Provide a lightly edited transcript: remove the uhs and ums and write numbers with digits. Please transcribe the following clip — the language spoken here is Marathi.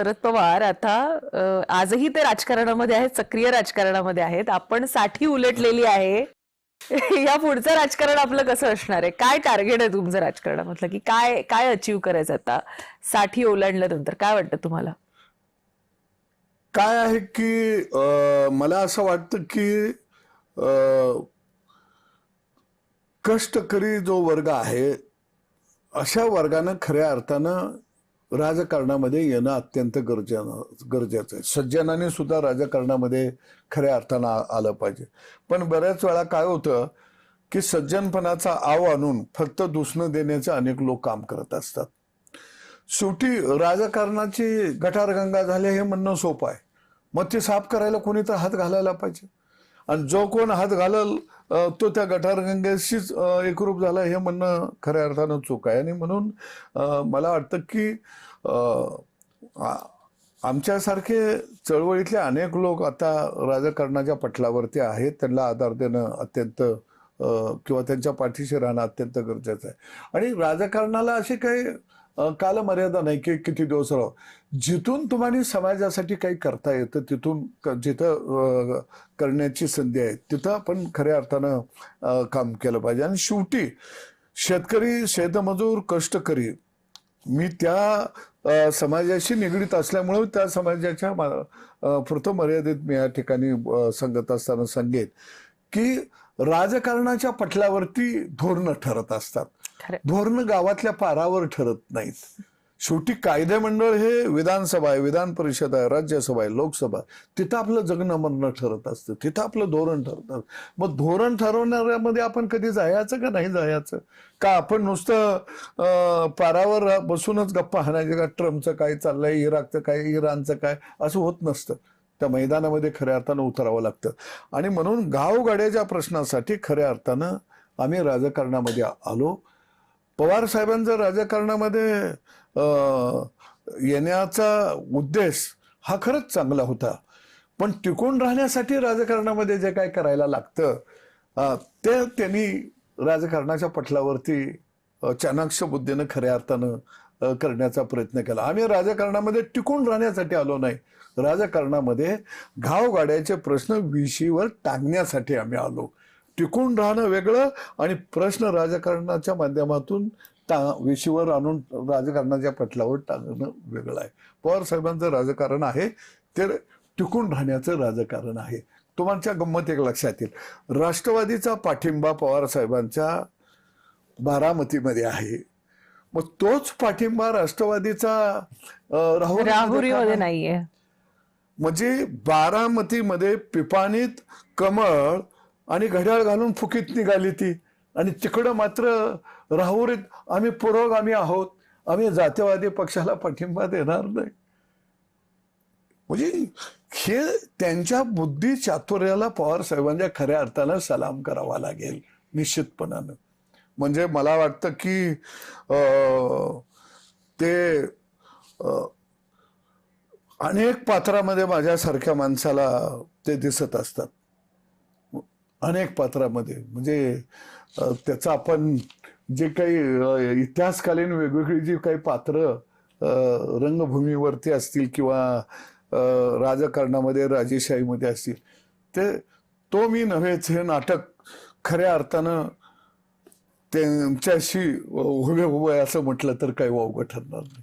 शरद पवार आता आजही ते राजकारणामध्ये आहेत, सक्रिय राजकारणामध्ये आहेत. आपण साठी उलटलेली आहे. या पुढचं राजकारण आपलं कसं असणार आहे? काय टार्गेट आहे तुमचं राजकारणामधलं, की काय काय अचीव्ह करायचं आता साठी ओलांडल्यानंतर? काय वाटतं तुम्हाला? काय आहे की मला असं वाटतं की कष्टकरी जो वर्ग आहे अशा वर्गानं खऱ्या अर्थानं राजकारणामध्ये येणं अत्यंत गरजेचं आहे. सज्जनाने सुद्धा राजकारणामध्ये खऱ्या अर्थानं आलं पाहिजे. पण बऱ्याच वेळा काय होतं की सज्जनपणाचा आव आणून फक्त दूषणं देण्याचे अनेक लोक काम करत असतात. शेवटी राजकारणाची गटारगंगा झाले हे म्हणणं सोपं आहे. मग ती साफ करायला कोणी तर हात घालायला पाहिजे, आणि जो कोण हात घालल तो त्या गटारगंगेशीच एकरूप झाला हे म्हणणं खऱ्या अर्थानं चूक आहे. आणि म्हणून मला वाटतं की आमच्यासारखे चळवळीतले अनेक लोक आता राजकारणाच्या पटलावरती आहेत. त्यांना आधार देणं अत्यंत किंवा त्यांच्या पाठीशी राहणं अत्यंत गरजेचं आहे. आणि राजकारणाला अशी काही कालमर्यादा नाही की किती दिवस राहावं. जिथून तुम्हाला समाजासाठी काही करता येतं तिथून जिथं करण्याची संधी आहे तिथं आपण खऱ्या अर्थानं काम केलं पाहिजे. आणि शेवटी शेतकरी, शेतमजूर, कष्टकरी मी त्या समाजाशी निगडीत असल्यामुळे त्या समाजाच्या पुरतं मर्यादित मी या ठिकाणी सांगत असताना सांगेन की राजकारणाच्या पटलावरती धोरणं ठरत असतात. धोरणं गावातल्या पारावर ठरत नाहीत. शेवटी कायदे मंडळ हे विधानसभा आहे, विधान परिषद आहे, राज्यसभा आहे, लोकसभा आहे. तिथं आपलं जगणं मरणं ठरत असतं, तिथं आपलं धोरण ठरतं. मग धोरण ठरवणाऱ्यामध्ये आपण कधी जायचं का नाही जायचं? का आपण नुसतं पारावर बसूनच गप्पा हाणायचे का ट्रम्पचं काय चाललंय, इराकचं काय, इराणचं काय, असं होत नसतं. त्या मैदानामध्ये खऱ्या अर्थानं उतरावं लागतं. आणि म्हणून गावगाड्याच्या प्रश्नासाठी खऱ्या अर्थानं आम्ही राजकारणामध्ये आलो. पवार साहेबांचा राजकारणामध्ये येण्याचा उद्देश हा खरंच चांगला होता. पण टिकून राहण्यासाठी राजकारणामध्ये जे काय करायला लागतं ते त्यांनी राजकारणाच्या पटलावरती चाणाक्ष बुद्धीनं खऱ्या अर्थानं करण्याचा प्रयत्न केला. आम्ही राजकारणामध्ये टिकून राहण्यासाठी आलो नाही, राजकारणामध्ये गावगाड्याचे प्रश्न विशीवर टांगण्यासाठी आम्ही आलो. टिकून राहणं वेगळं आणि प्रश्न राजकारणाच्या माध्यमातून विशीवर आणून राजकारणाच्या पटलावर टाकणं वेगळं आहे. पवार साहेबांचं राजकारण आहे ते टिकून राहण्याचं राजकारण आहे. तुम्हाला गंमत एक लक्षात येईल, राष्ट्रवादीचा पाठिंबा पवार साहेबांच्या बारामतीमध्ये आहे. मग तोच पाठिंबा राष्ट्रवादीचा राहुरीमध्ये नाहीये. म्हणजे बारामतीमध्ये पिपाणीत कमळ आणि घड्याळ घालून फुकीत निघाली ती, आणि तिकडं मात्र राहुरीत आम्ही पुरोगामी आहोत, आम्ही जातीवादी पक्षाला पाठिंबा देणार नाही. म्हणजे हे त्यांच्या बुद्धी चातुर्याला पवार साहेबांच्या खऱ्या अर्थानं सलाम करावा लागेल निश्चितपणानं. म्हणजे मला वाटतं की ते अनेक पात्रामध्ये माझ्यासारख्या माणसाला ते दिसत असतात, अनेक पात्रामध्ये. म्हणजे त्याचं आपण जे काही इतिहासकालीन वेगवेगळी जी काही पात्र रंगभूमीवरती असतील किंवा राजकारणामध्ये राजेशाहीमध्ये असतील तो मी नव्हेच. हे नाटक खऱ्या अर्थानं त्यांच्याशी उभे असं म्हटलं तर काही वावगं ठरणार नाही.